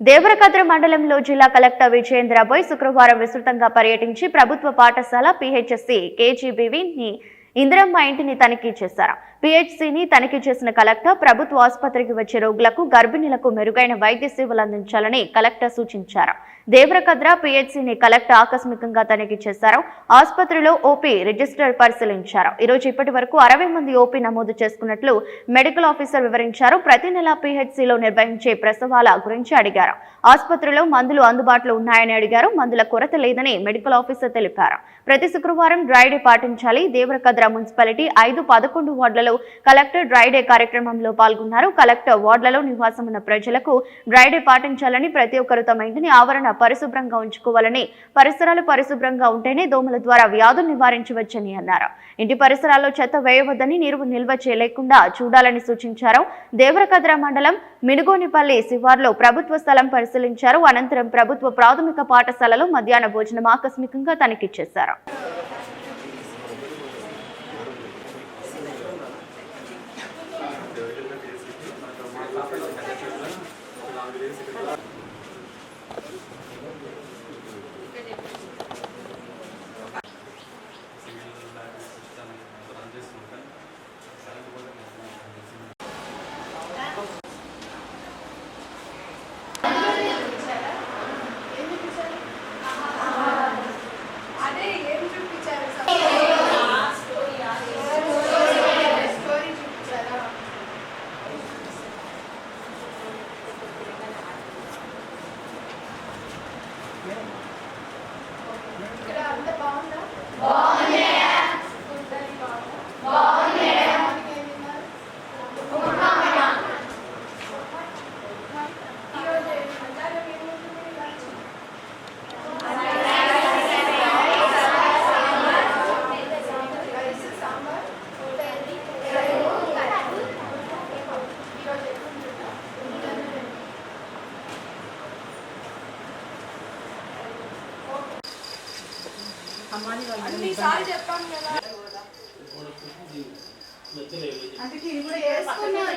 దేవరకద్ర మండలంలో జిల్లా కలెక్టర్ విజయేంద్రబోయ్ శుక్రవారం విస్తృతంగా పర్యటించి ప్రభుత్వ పాఠశాల పిహెచ్సి కేజీబీవీని ఇందిరమ్మ ఇంటిని తనిఖీ చేశారు. పిహెచ్సిని తనిఖీ చేసిన కలెక్టర్ ప్రభుత్వ ఆసుపత్రికి వచ్చే రోగులకు గర్భిణులకు మెరుగైన వైద్య సేవలు అందించాలని కలెక్టర్ సూచించారు. దేవరకద్ర పిహెచ్సిని కలెక్టర్ ఆకస్మికంగా తనిఖీ చేశారు. ఆసుపత్రిలో ఓపీ రిజిస్టర్ పరిశీలించారు. ఈ రోజు ఇప్పటి వరకు 60 మంది ఓపీ నమోదు చేసుకున్నట్లు మెడికల్ ఆఫీసర్ వివరించారు. ప్రతి నెల పిహెచ్సిలో నిర్వహించే ప్రసవాల గురించి అడిగారు. ఆసుపత్రిలో మందులు అందుబాటులో ఉన్నాయని అడిగారు. మందుల కొరత లేదని మెడికల్ ఆఫీసర్ తెలిపారు. ప్రతి శుక్రవారం డ్రైడే పాటించాలి. దేవరకద్ర మున్సిపాలిటీ 5-11 వార్డులలో కలెక్టర్ డ్రైడే కార్యక్రమంలో పాల్గొన్నారు. కలెక్టర్ వార్డులలో నివాసం ఉన్న ప్రజలకు డ్రైడే పాటించాలని, ప్రతి ఒక్కరు తమ ఇంటిని ఆవరణ పరిశుభ్రంగా ఉంచుకోవాలని, పరిసరాలు పరిశుభ్రంగా ఉంటేనే దోమల ద్వారా వ్యాధులు నివారించవచ్చని అన్నారు. ఇంటి పరిసరాల్లో చెత్త వేయవద్దని, నీరు నిల్వ చేయలేకుండా చూడాలని సూచించారు. దేవరకద్ర మండలం మినుగోనిపల్లి శివార్లో ప్రభుత్వ స్థలం పరిశీలించారు. అనంతరం ప్రభుత్వ ప్రాథమిక పాఠశాలలో మధ్యాహ్న భోజనం ఆకస్మికంగా తనిఖీ చేశారు. అన్నిసార్లు చెప్పాను కదా, అందుకే ఇది కూడా వేసుకున్నారు.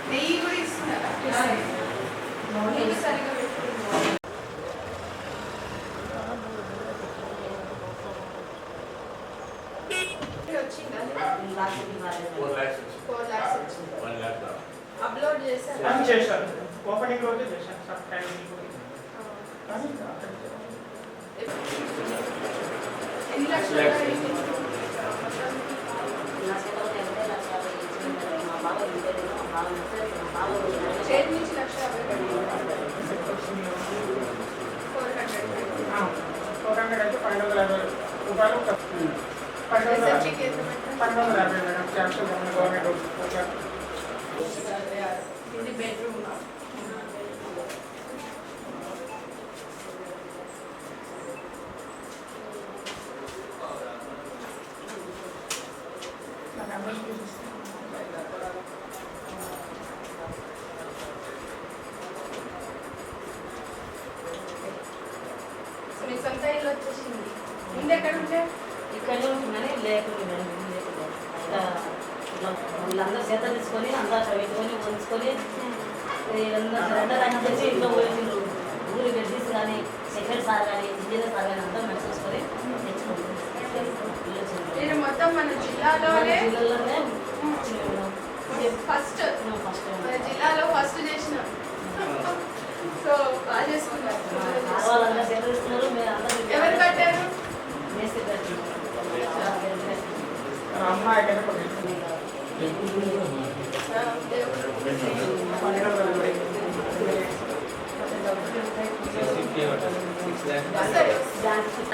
నెయ్యి కూడా ఇస్తున్నారా? నెయ్యి సరిగా పెట్టుకుంటున్నారు. అప్లోడ్ చేశారు. ఓపెనింగ్ రోజు చేశాను. ఎన్ని లక్షలు? బెడ్రూమ్ మీ సొంత ఇల్లు వచ్చేసింది. ముందు ఎక్కడ ఉంటే ఇక్కడే ఉంటుందని లేకుండా వీళ్ళందరూ చేత తీసుకొని అందరూ పెట్టుకొని ఉంచుకొని అందరూ చేసి ఇంట్లో పోయిండ్రు. ఊరు గడ్డీస్ కానీ సెక్రటరీ సార్ కానీ ఇంజనీర్ సార్ కానీ అందరూ మంచి చూసుకొని నేను మొత్తం మన జిల్లాలోనే ఫస్ట్ జిల్లాలో ఫస్ట్ చేసిన. సో బాగా చేసుకున్నారు. ఎవరు కట్టారు?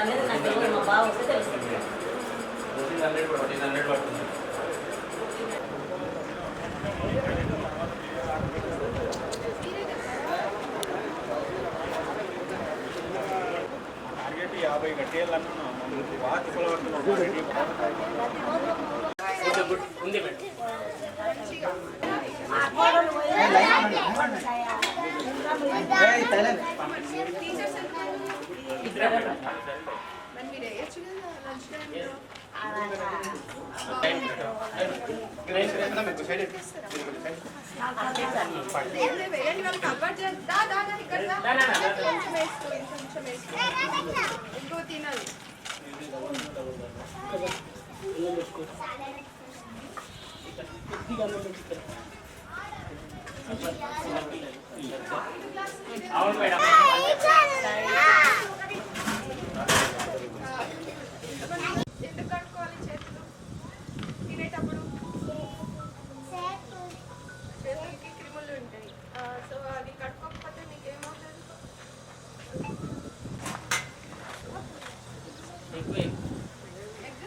అనేది నాకు తెలియదు. మా బావ వస్తే తెలుస్తుంది. టార్గెట్ 50 కట్టేయాలన్నా మరి మీరు వేయచ్చు కదా లంచ్ టైంలో. వేయండి వాళ్ళకి అలవాటు చేస్తా. ఇక్కడ కొంచెం వేసుకో, ఇంకొంచెం వేసుకో. ఎక్కువ తినదు. అవును మేడం. ఎందుకు కడుక్కోవాలి చేతులు తినేటప్పుడు? చేతులకి క్రిములు ఉంటాయి. సో అది కడుక్కోకపోతే మీకు ఏమవుతుంది? ఎగ్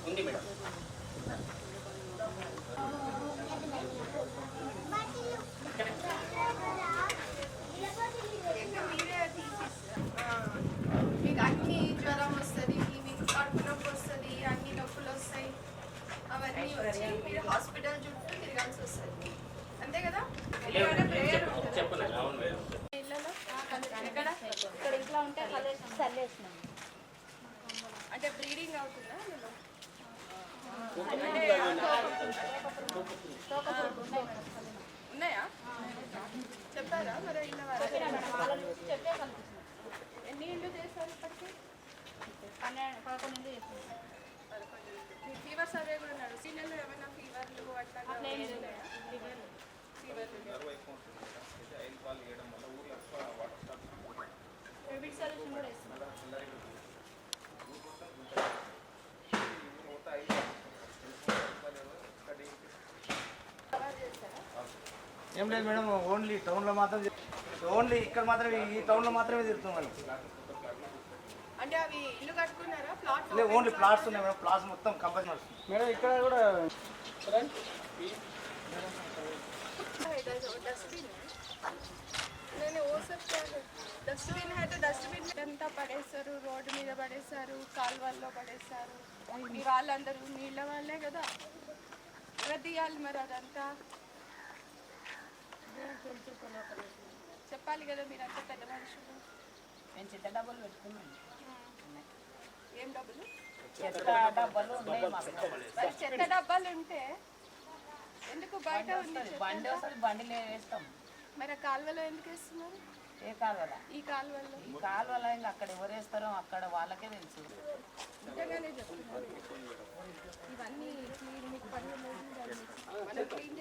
ఉంది మేడం. మీరే తీసేస్తారు. మీకు అన్ని జ్వరం వస్తుంది, మీకు కడుపు నొప్పి వస్తుంది, అన్ని నొప్పులు వస్తాయి. అవన్నీ వచ్చి మీరు హాస్పిటల్ చుట్టూ తిరగాల్సి వస్తుంది. అంతే కదా? ఎందుకంటే ప్రేయర్ ఉంటుంది. చెప్పండి. అవును మేడం. ఇళ్ళలో ఎక్కడ? ఇక్కడ ఇంట్లో ఉంటే చల్లేసినాం. అంటే బ్లీడింగ్ అవుతుందా అందులో? ఉన్నాయా? చెప్పారా మరి ఇళ్ళ వారు? చెప్పే కనిపిస్తుంది. ఎన్ని ఇళ్ళు చేశారు ఇప్పటికి? 11 చేస్తున్నాం. మీ ఫీవర్ సర్వే కూడా ఉన్నాడు. సీనియర్లు ఏమైనా ఫీవర్లు అట్లా ఉన్నాయా? కోవిడ్ సొల్యూషన్ కూడా ఇస్తున్నాం. ఏం లేదు మేడం, ఓన్లీ టౌన్లో మాత్రం ఓన్లీ ఇక్కడ మాత్రమే, ఈ టౌన్లో మాత్రమే తిరుగుతాం మేడం. అంటే అవి ఇల్లు కట్టుకున్నారా? ప్లాట్ లేదు, ఓన్లీ ప్లాట్స్ ఉన్నాయి మేడం. ప్లాట్స్ మొత్తం కంపల్సరీ నడుస్తుంది మేడం. ఇక్కడ కూడా डस्टबिन నేను ఓ సబ్స్క్రైబ్ డస్ట్బిన్ అయితే డస్ట్బిన్ అంతా పడేస్తారు, రోడ్డు మీద పడేస్తారు, కాలువల్లో పడేస్తారు. మీ వాళ్ళందరూ నీళ్ళ వాళ్ళే కదా, ఎవరు తీయాలి మరి అదంతా? చెప్పాలి కదా మీరంతా పెద్ద మనుషులు. మేము చెత్త డబ్బులు పెట్టుకున్నాం. ఏం డబ్బులు? చెత్త డబ్బాలు ఉన్నాయి మాకు. మరి చెత్త డబ్బాలు ఉంటే ఎందుకు బయట ఉంది చెత్త? బండి వస్తుంది, బండిలో వేస్తాం. మరి ఆ కాలువలో ఎందుకు వేస్తున్నారు? ఏ కాలువల? ఈ కాలువల్లో. ఈ కాలువల ఇంకా అక్కడ ఎవరు వేస్తారో అక్కడ వాళ్ళకే తెలుసు. నిజంగానే చెప్తున్నారు. ఇవన్నీ మీకు పని ఉండదు, మనం క్లీన్